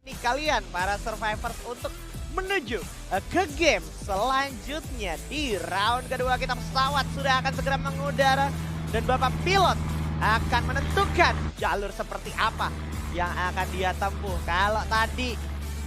nih kalian para survivors untuk menuju ke game selanjutnya. Di round kedua kita pesawat sudah akan segera mengudara dan Bapak pilot akan menentukan jalur seperti apa yang akan dia tempuh. Kalau tadi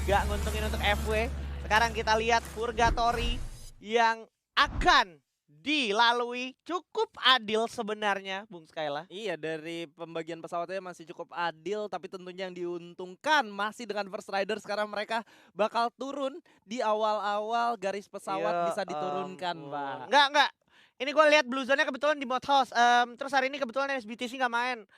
nggak nguntungin untuk FW, sekarang kita lihat Purgatory yang akan dilalui cukup adil sebenarnya, Bung Skyla. Iya, dari pembagian pesawatnya masih cukup adil, tapi tentunya yang diuntungkan masih dengan First Rider. Sekarang mereka bakal turun di awal-awal garis pesawat bisa diturunkan, Pak. Enggak. Ini gue lihat Blue Zone-nya kebetulan di mod house. Terus hari ini kebetulan SBTC nggak main.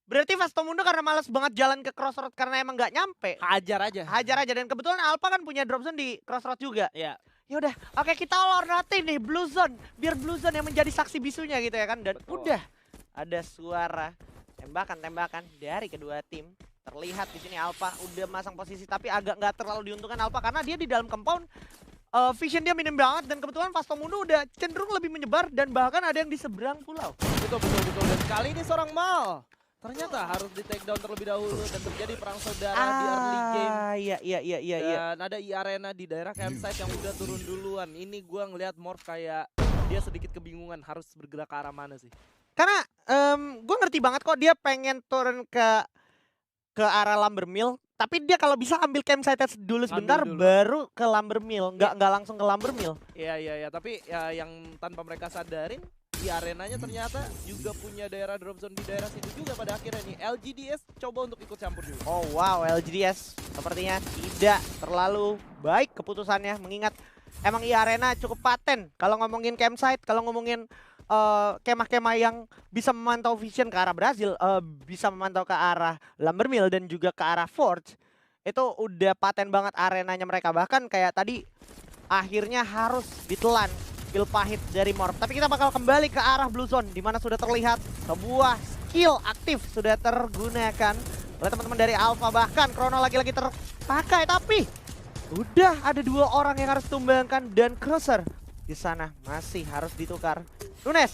Berarti Vastomundo karena males banget jalan ke Crossroad karena emang nggak nyampe. Hajar aja. Hajar aja, dan kebetulan Alpha kan punya drop zone di Crossroad juga. Iya. Yaudah, oke kita lornatin nih Blue Zone. Biar Blue Zone yang menjadi saksi bisunya gitu ya kan. Dan Betul. udah ada suara tembakan-tembakan dari kedua tim. Terlihat di sini Alpha udah masang posisi tapi agak nggak terlalu diuntungkan Alpha karena dia di dalam compound. Vision dia minim banget dan kebetulan Vastomundo udah cenderung lebih menyebar dan bahkan ada yang di seberang pulau. Betul. Dan kali ini seorang Mal ternyata harus di take down terlebih dahulu dan terjadi perang saudara di early game. Iya. Dan ada Arena di daerah campsite yang udah turun duluan. Ini gua ngelihat Morph kayak dia sedikit kebingungan harus bergerak ke arah mana sih. Karena gue ngerti banget kok dia pengen turun ke arah Lumber Mill. Tapi dia kalau bisa ambil campsite dulu sebentar dulu. baru ke Lumber Mill. Nggak langsung ke Lumber Mill. Iya. Tapi ya yang tanpa mereka sadarin, di arenanya ternyata juga punya daerah drop zone di daerah situ juga pada akhirnya nih. LGDS coba untuk ikut campur juga. Oh wow, LGDS sepertinya tidak terlalu baik keputusannya. Mengingat emang Arena cukup paten kalau ngomongin campsite, kalau ngomongin kemah-kemah yang bisa memantau vision ke arah Brazil, bisa memantau ke arah Lumber Mill dan juga ke arah Forge. Itu udah paten banget arenanya mereka. Bahkan kayak tadi akhirnya harus ditelan pil pahit dari Morph. Tapi kita bakal kembali ke arah Blue Zone di mana sudah terlihat sebuah skill aktif sudah tergunakan oleh teman-teman dari Alpha. Bahkan Chrono lagi-lagi terpakai, tapi udah ada dua orang yang harus tumbangkan dan Crusher di sana masih harus ditukar. Nunes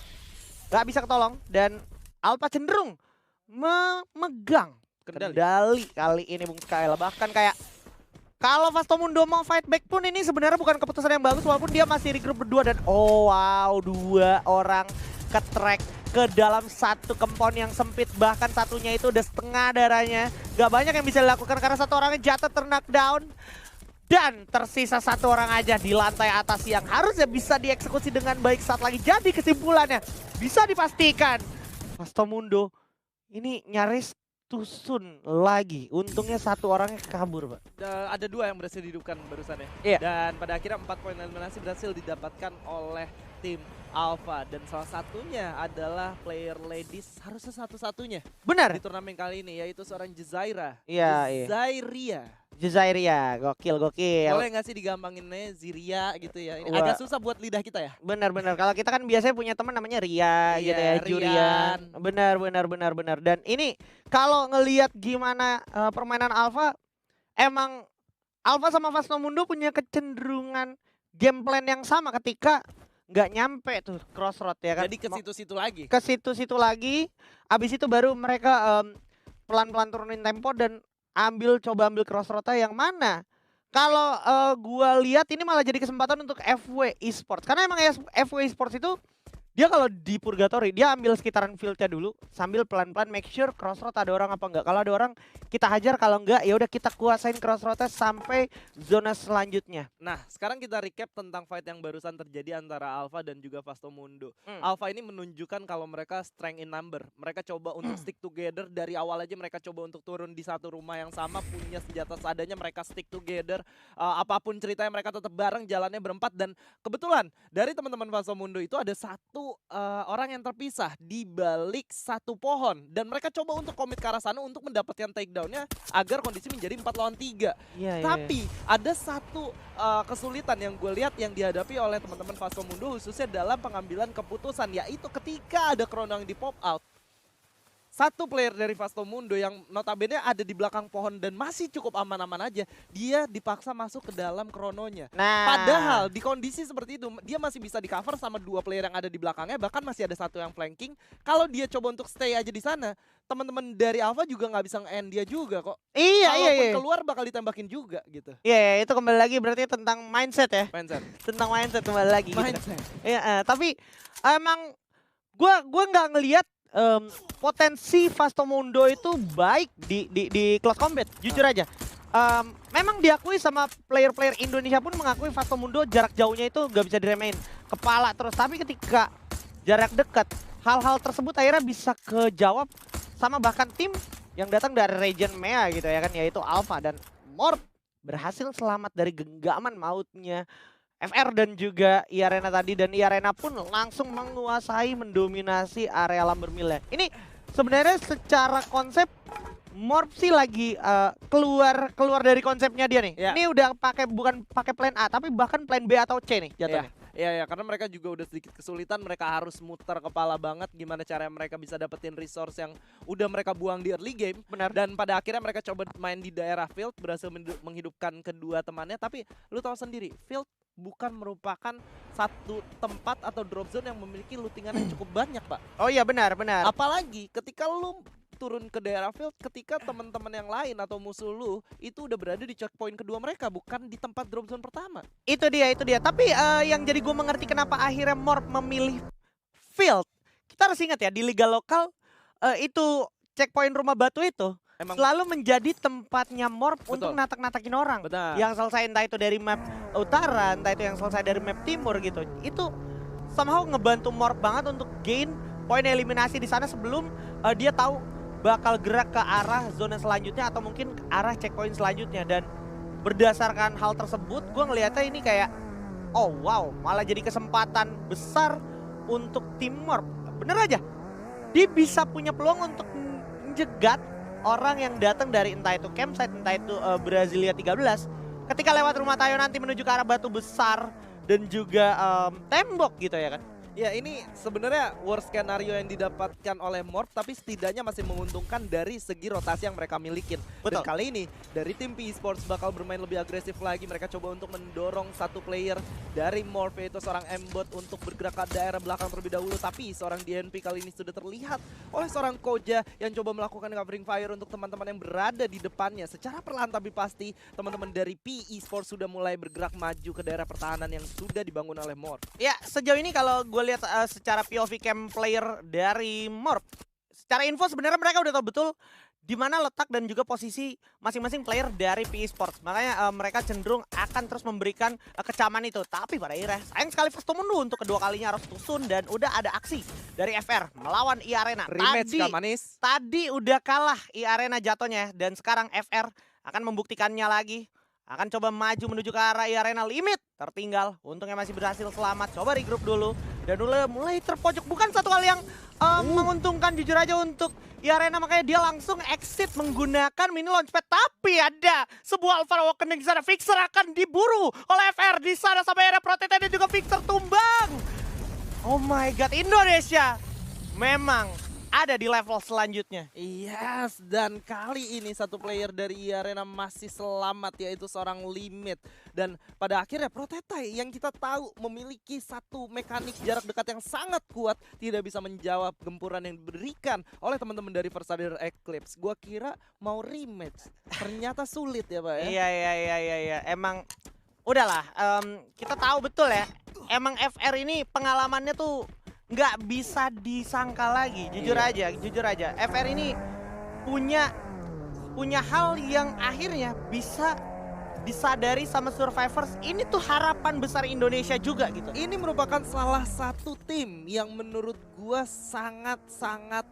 nggak bisa ketolong dan Alpha cenderung memegang kendali kali ini, Bung Skyla. Bahkan kayak kalau Vastomundo mau fight back pun ini sebenarnya bukan keputusan yang bagus walaupun dia masih regroup berdua dan oh wow, dua orang ke track ke dalam satu compound yang sempit, bahkan satunya itu udah setengah darahnya. Gak banyak yang bisa dilakukan karena satu orangnya jatuh knockdown dan tersisa satu orang aja di lantai atas yang harusnya bisa dieksekusi dengan baik saat lagi. Jadi kesimpulannya bisa dipastikan Vastomundo ini nyaris tusun lagi. Untungnya satu orangnya kabur, Pak. Ada dua yang berhasil dihidupkan barusan ya. Iya. Dan pada akhirnya 4 poin eliminasi berhasil didapatkan oleh tim Alpha. Dan salah satunya adalah player ladies harusnya satu-satunya Benar. di turnamen kali ini, yaitu seorang Jazaira. Iya. Jazairia, gokil. Boleh nggak sih digampanginnya Ziria gitu ya? Ini Wah. agak susah buat lidah kita ya. Benar. Kalau kita kan biasanya punya teman namanya Ria gitu ya, Iya, Jurian. Benar. Dan ini kalau ngelihat gimana permainan Alpha, emang Alpha sama Vastomundo punya kecenderungan game plan yang sama ketika nggak nyampe tuh Crossroad ya kan. Jadi ke situ-situ lagi. Ke situ-situ lagi, abis itu baru mereka pelan-pelan turunin tempo dan coba ambil Crossroad-nya yang mana. Kalau gua lihat ini malah jadi kesempatan untuk FW Esports. Karena emang FW Esports itu dia kalau di Purgatory dia ambil sekitaran fieldnya dulu sambil pelan-pelan make sure Crossroad ada orang apa enggak. Kalau ada orang kita hajar, kalau enggak ya udah kita kuasain Crossroad-nya sampai zona selanjutnya. Nah, sekarang kita recap tentang fight yang barusan terjadi antara Alpha dan juga Vastomundo. Alpha ini menunjukkan kalau mereka strength in number. Mereka coba untuk stick together dari awal aja, mereka coba untuk turun di satu rumah yang sama, punya senjata seadanya, mereka stick together. Apapun ceritanya mereka tetap bareng, jalannya berempat. Dan kebetulan dari teman-teman Vastomundo itu ada satu orang yang terpisah di balik satu pohon. Dan mereka coba untuk komit ke arah sana untuk mendapatkan takedown-nya agar kondisi menjadi 4 lawan 3. Tapi ada satu kesulitan yang gue lihat yang dihadapi oleh teman-teman Vastomundo khususnya dalam pengambilan keputusan, yaitu ketika ada Chrono yang di pop out. Satu player dari Vastomundo yang notabene ada di belakang pohon dan masih cukup aman-aman aja, dia dipaksa masuk ke dalam krononya. Nah, Padahal di kondisi seperti itu dia masih bisa di cover sama dua player yang ada di belakangnya, bahkan masih ada satu yang flanking. Kalau dia coba untuk stay aja di sana, teman-teman dari Alpha juga nggak bisa nge-end dia juga kok. Iya, Kalaupun iya. keluar bakal ditembakin juga gitu. Iya, itu kembali lagi berarti tentang mindset ya. Mindset. Tentang mindset kembali lagi gitu. Mindset. Iya, tapi emang gua nggak ngelihat potensi Vastomundo itu baik di Close Combat, jujur aja. Memang diakui sama player-player Indonesia pun mengakui Vastomundo jarak jauhnya itu gak bisa diremehin. Kepala terus, tapi ketika jarak dekat, hal-hal tersebut akhirnya bisa kejawab sama bahkan tim yang datang dari region MEA gitu ya kan, yaitu Alpha dan Morph berhasil selamat dari genggaman mautnya FR dan juga iArena tadi, dan iArena pun langsung menguasai, mendominasi area Lumber Mill. Ini sebenarnya secara konsep Morph sih lagi keluar dari konsepnya dia nih. Ya. Ini udah bukan pakai plan A tapi bahkan plan B atau C nih jatuhnya. Iya, karena mereka juga udah sedikit kesulitan, mereka harus muter kepala banget gimana cara mereka bisa dapetin resource yang udah mereka buang di early game. Benar. Dan pada akhirnya mereka coba main di daerah field, berhasil menghidupkan kedua temannya. Tapi lu tahu sendiri, field bukan merupakan satu tempat atau drop zone yang memiliki lootingan yang cukup banyak, Pak. Oh iya, benar. Apalagi ketika lu turun ke daerah field, ketika teman-teman yang lain atau musuh lu itu udah berada di checkpoint kedua mereka, bukan di tempat drop zone pertama. Itu dia. Tapi yang jadi gue mengerti kenapa akhirnya Morph memilih field. Kita harus ingat ya, di liga lokal itu checkpoint rumah batu itu Emang selalu menjadi tempatnya Morph Betul. untuk natak-natakin orang. benar. Yang selesai entah itu dari map utara, entah itu yang selesai dari map timur gitu. Itu somehow ngebantu Morph banget untuk gain poin eliminasi di sana sebelum dia tahu bakal gerak ke arah zona selanjutnya atau mungkin ke arah checkpoint selanjutnya. Dan berdasarkan hal tersebut gue ngeliatnya ini kayak oh wow, malah jadi kesempatan besar untuk tim Morph. Bener aja, dia bisa punya peluang untuk menjegat orang yang datang dari entah itu campsite, entah itu Brasilia 13 ketika lewat rumah Tayo nanti menuju ke arah batu besar dan juga tembok gitu ya kan. Ya, ini sebenarnya worst skenario yang didapatkan oleh Morph, tapi setidaknya masih menguntungkan dari segi rotasi yang mereka milikin. Betul. Dan kali ini dari tim PE Sports bakal bermain lebih agresif lagi. Mereka coba untuk mendorong satu player dari Morph, yaitu seorang Mbot, untuk bergerak ke daerah belakang terlebih dahulu. Tapi seorang DNP kali ini sudah terlihat oleh seorang Koja yang coba melakukan covering fire untuk teman-teman yang berada di depannya. Secara perlahan tapi pasti teman-teman dari PE Sports sudah mulai bergerak maju ke daerah pertahanan yang sudah dibangun oleh Morph. Ya, sejauh ini kalau gue lihat secara POV cam player dari Morph, secara info sebenarnya mereka udah tahu betul di mana letak dan juga posisi masing-masing player dari PE Sports. Makanya mereka cenderung akan terus memberikan kecaman itu. Tapi pada akhirnya sayang sekali Vastomundo untuk kedua kalinya harus tusun, dan udah ada aksi dari FR melawan iArena. Rematch kan manis. Tadi udah kalah iArena jatuhnya, dan sekarang FR akan membuktikannya lagi. Akan coba maju menuju ke arah iArena limit. Tertinggal, untungnya masih berhasil selamat. Coba regroup dulu. Dan mulai terpojok. Bukan satu hal yang menguntungkan jujur aja untuk iArena. Makanya dia langsung exit menggunakan mini launchpad. Tapi ada sebuah Alpha Awakening di sana. Fixer akan diburu oleh FR di sana. Sampai akhirnya Protete dan juga Fixer tumbang. Oh my god, Indonesia memang ada di level selanjutnya. Yes, dan kali ini satu player dari iArena masih selamat, yaitu seorang Limit. Dan pada akhirnya Protetai yang kita tahu memiliki satu mekanik jarak dekat yang sangat kuat tidak bisa menjawab gempuran yang diberikan oleh teman-teman dari First Rider Eclipse. Gua kira mau rematch, ternyata sulit ya Pak ya. Iya. Emang udahlah, kita tahu betul ya. Emang FR ini pengalamannya tuh nggak bisa disangka lagi, jujur aja. FR ini punya hal yang akhirnya bisa disadari sama survivors. Ini tuh harapan besar Indonesia juga gitu. Ini merupakan salah satu tim yang menurut gua sangat-sangat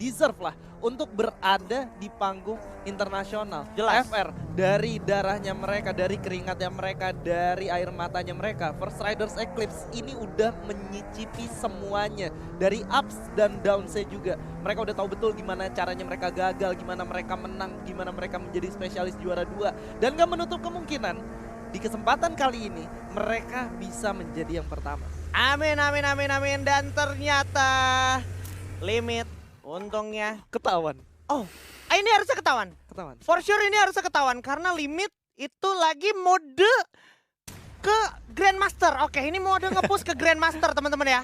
deserve lah untuk berada di panggung internasional. Jelas. FR dari darahnya mereka, dari keringatnya mereka, dari air matanya mereka, First Riders Eclipse ini udah menyicipi semuanya, dari ups dan downs-nya juga. Mereka udah tahu betul gimana caranya mereka gagal, gimana mereka menang, gimana mereka menjadi spesialis juara 2, dan gak menutup kemungkinan di kesempatan kali ini mereka bisa menjadi yang pertama. Amin. Dan ternyata Limit untungnya Ketahuan. ini harusnya ketahuan. For sure ini harusnya ketahuan karena Limit itu lagi mode ke Grandmaster. Oke, ini mode nge-push ke Grandmaster teman-teman ya.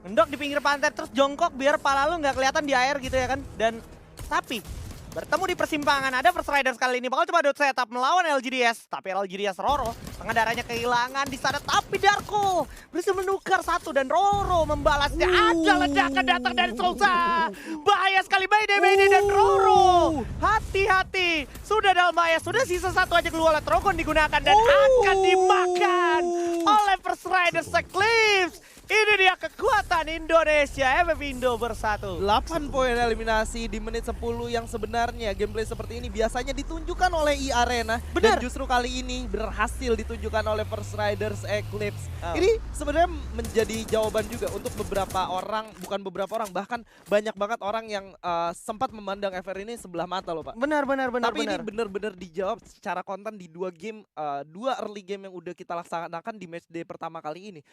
Ngendok di pinggir pantai terus jongkok biar pala lu nggak kelihatan di air gitu ya kan. Dan tapi bertemu di persimpangan, ada First Riders kali ini bakal coba dot setup melawan LGDS. Tapi LGDS Roro, pengendaranya kehilangan di sana. Tapi Darko berhasil menukar satu dan Roro membalasnya. Ada ledakan datang dari Souza. Bahaya sekali Mayday dan Roro. Hati-hati, sudah dalam bahaya. Sudah sisa satu aja keluar, Trogon digunakan dan akan dimakan oleh First Riders Eclipse. Ini dia kekuatan Indonesia, FF Indo bersatu. 8 poin eliminasi di menit 10 yang sebenarnya gameplay seperti ini biasanya ditunjukkan oleh E-Arena. Benar. Dan justru kali ini berhasil ditunjukkan oleh First Riders Eclipse. Oh. Ini sebenarnya menjadi jawaban juga untuk beberapa orang, bukan beberapa orang, bahkan banyak banget orang yang sempat memandang FR ini sebelah mata loh Pak. Benar. Tapi ini benar-benar dijawab secara konten di 2 game, 2 early game yang udah kita laksanakan di match day pertama kali ini.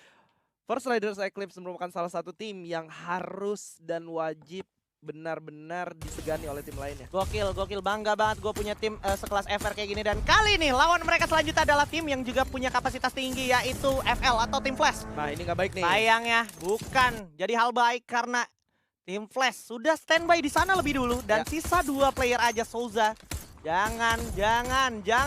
First Riders Eclipse merupakan salah satu tim yang harus dan wajib benar-benar disegani oleh tim lainnya. Gokil bangga banget gue punya tim sekelas FR kayak gini. Dan kali ini lawan mereka selanjutnya adalah tim yang juga punya kapasitas tinggi, yaitu FL atau tim Flash. Nah ini nggak baik nih. Sayangnya bukan jadi hal baik karena tim Flash sudah standby di sana lebih dulu. Dan sisa 2 player aja, Souza. Jangan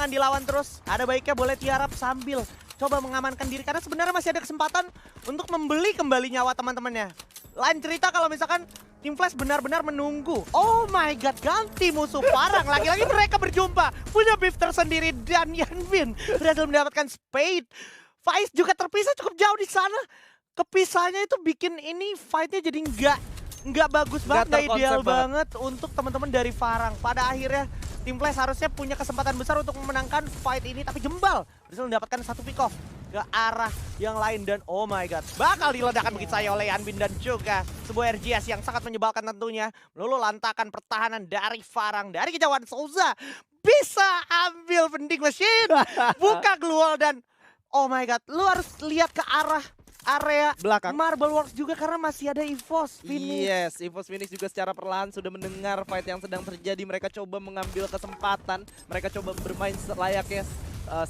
dilawan terus. Ada baiknya boleh tiarap sambil coba mengamankan diri, karena sebenarnya masih ada kesempatan untuk membeli kembali nyawa teman-temannya. Lain cerita kalau misalkan tim Flash benar-benar menunggu. Oh my god, ganti musuh Farang. Lagi-lagi mereka berjumpa, punya beef tersendiri, dan Yanvin berhasil mendapatkan Spade. Faiz juga terpisah cukup jauh di sana. Kepisahnya itu bikin ini fightnya jadi nggak bagus banget, nggak ideal banget untuk teman-teman dari Farang. Pada akhirnya tim Flash harusnya punya kesempatan besar untuk memenangkan fight ini, tapi Jembal berhasil mendapatkan satu pick off ke arah yang lain. Dan oh my god, bakal diledakkan begitu saja oleh Yanbin dan juga sebuah RGS yang sangat menyebalkan tentunya. Melulu lantakan pertahanan dari Farang, dari kejauhan Souza bisa ambil vending machine, buka glual, dan oh my god, lu harus lihat ke arah area belakang Marble Works juga karena masih ada EVOS Phoenix. Yes, EVOS Phoenix juga secara perlahan sudah mendengar fight yang sedang terjadi. Mereka coba mengambil kesempatan, mereka coba bermain selayaknya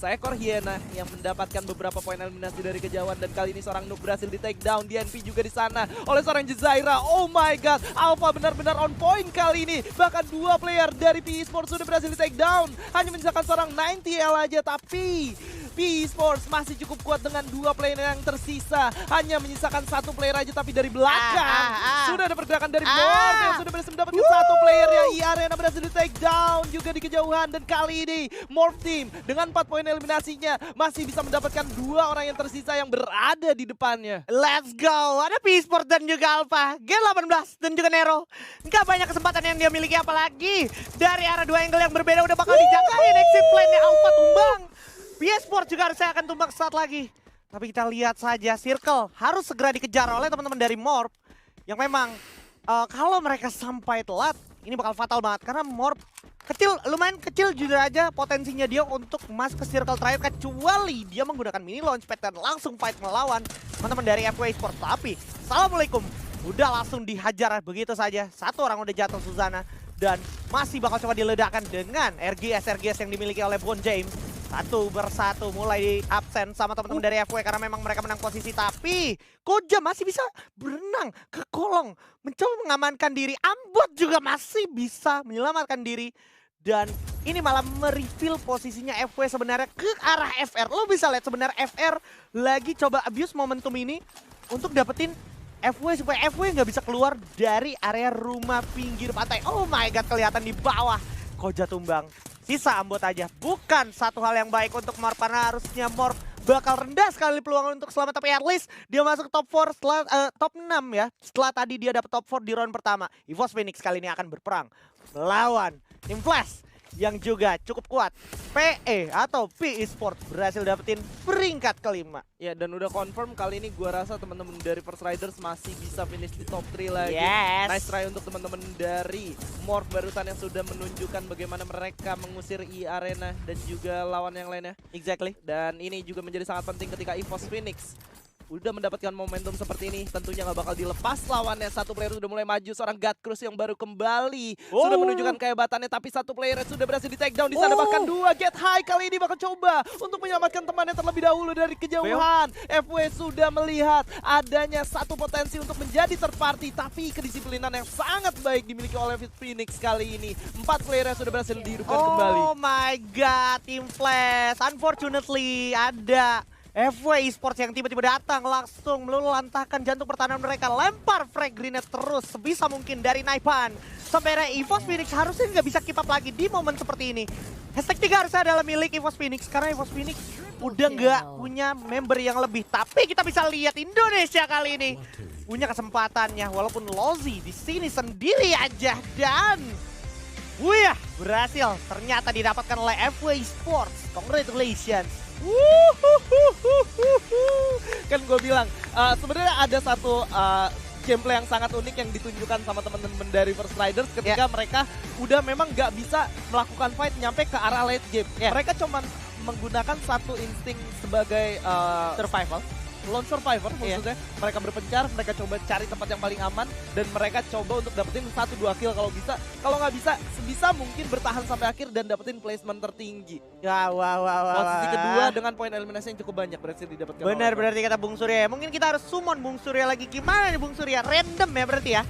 seekor hyena yang mendapatkan beberapa poin eliminasi dari kejauhan. Dan kali ini seorang Noob berhasil di take down. DNP juga di sana oleh seorang Jazaira. Oh my god, Alpha benar-benar on point kali ini. Bahkan 2 player dari PE Sports sudah berhasil di take down. Hanya menyisakan seorang 90L aja, tapi PE Sports masih cukup kuat dengan 2 player yang tersisa. Hanya menyisakan 1 player aja, tapi dari belakang sudah ada pergerakan dari Morph yang sudah berhasil mendapatkan 1 player ya. E-Arena berhasil di take down juga di kejauhan. Dan kali ini Morph Team dengan 4 poin eliminasinya masih bisa mendapatkan 2 orang yang tersisa yang berada di depannya. Let's go, ada PE Sports dan juga Alpha, G18 dan juga Nero. Nggak banyak kesempatan yang dia miliki, apalagi dari arah 2 angle yang berbeda udah bakal dijagain. Exit plan-nya Alpha tumbang. PE Sports juga harusnya akan tumbang saat lagi. Tapi kita lihat saja, Circle harus segera dikejar oleh teman-teman dari Morph. Yang memang kalau mereka sampai telat, ini bakal fatal banget. Karena Morph kecil, lumayan kecil juga aja potensinya dia untuk masuk ke circle terakhir, kecuali dia menggunakan mini launchpad dan langsung fight melawan teman-teman dari FW Esports. Tapi assalamualaikum, udah langsung dihajar begitu saja. 1 orang udah jatuh Suzana dan masih bakal coba diledakkan dengan RGS yang dimiliki oleh Bon James. 1 bersatu mulai di absen sama teman-teman dari FW karena memang mereka menang posisi. Tapi Koja masih bisa berenang ke kolong mencoba mengamankan diri. Ambot juga masih bisa menyelamatkan diri. Dan ini malah mereveal posisinya FW sebenarnya ke arah FR. Lo bisa lihat sebenarnya FR lagi coba abuse momentum ini untuk dapetin FW supaya FW nggak bisa keluar dari area rumah pinggir pantai. Oh my god, kelihatan di bawah. Koja tumbang. Sisa Ambot aja. Bukan satu hal yang baik untuk Morph karena harusnya Morph bakal rendah sekali peluang untuk selamat. Tapi at least dia masuk top 4 setelah top 6 ya. Setelah tadi dia dapat top 4 di round pertama. EVOS Phoenix kali ini akan berperang melawan tim Flash yang juga cukup kuat. PE atau PE Sports berhasil dapetin peringkat kelima. Ya, dan udah confirm kali ini gua rasa teman-teman dari First Riders masih bisa finish di top 3 lagi. Yes. Nice try untuk teman-teman dari Morph barusan yang sudah menunjukkan bagaimana mereka mengusir E-Arena dan juga lawan yang lainnya. Exactly. Dan ini juga menjadi sangat penting ketika EVOS Phoenix udah mendapatkan momentum seperti ini, tentunya nggak bakal dilepas lawannya. Satu player sudah mulai maju, seorang God Cruz yang baru kembali sudah menunjukkan kehebatannya, tapi satu player sudah berhasil di take down di sana. Bahkan dua Get High kali ini bakal coba untuk menyelamatkan temannya terlebih dahulu dari kejauhan. FW sudah melihat adanya satu potensi untuk menjadi third party, tapi kedisiplinan yang sangat baik dimiliki oleh Phoenix kali ini. 4 player yang sudah berhasil dihidupkan kembali. Oh my god, Team Flash. Unfortunately ada FW Esports yang tiba-tiba datang langsung meluluhlantahkan jantung pertahanan mereka. Lempar frag grenade terus sebisa mungkin dari Naipan. Sampai akhirnya EVOS Phoenix harusnya nggak bisa keep up lagi di momen seperti ini. Hashtag 3 harusnya adalah milik EVOS Phoenix karena EVOS Phoenix udah nggak punya member yang lebih. Tapi kita bisa lihat Indonesia kali ini punya kesempatannya walaupun Lozi di sini sendiri aja dan berhasil ternyata didapatkan oleh FW Esports. Congratulations. Kan gue bilang sebenarnya ada satu gameplay yang sangat unik yang ditunjukkan sama teman-teman dari First Riders ketika mereka udah memang nggak bisa melakukan fight nyampe ke arah late game. Mereka cuma menggunakan satu insting sebagai survival, lone survivor maksudnya. Mereka berpencar, mereka coba cari tempat yang paling aman dan mereka coba untuk dapetin 1-2 kill kalau bisa. Kalau nggak bisa, sebisa mungkin bertahan sampai akhir dan dapetin placement tertinggi. Posisi kedua dengan poin eliminasi yang cukup banyak berhasil didapatkan. Benar, berarti kata Bung Surya. Mungkin kita harus summon Bung Surya lagi. Gimana nih Bung Surya? Random ya berarti ya?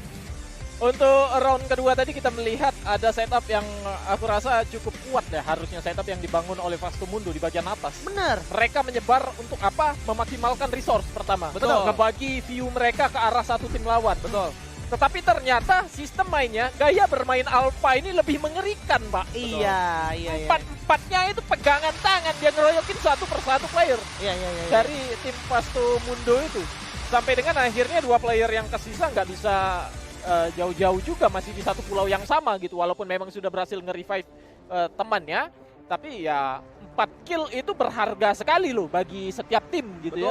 Untuk round kedua tadi kita melihat ada setup yang aku rasa cukup kuat ya, harusnya setup yang dibangun oleh Vasto Mundo di bagian atas. Bener. Mereka menyebar untuk apa? Memaksimalkan resource pertama. Betul. Ngebagi view mereka ke arah satu tim lawan. Betul. Tetapi ternyata sistem mainnya, gaya bermain Alpha ini lebih mengerikan, Pak. Iya. Empat-empatnya itu pegangan tangan, dia ngeroyokin satu persatu player. Iya. Dari tim Vasto Mundo itu. Sampai dengan akhirnya 2 player yang kesisa nggak bisa jauh-jauh juga, masih di satu pulau yang sama gitu. Walaupun memang sudah berhasil nge-revive temannya. Tapi ya 4 kill itu berharga sekali loh bagi setiap tim gitu ya.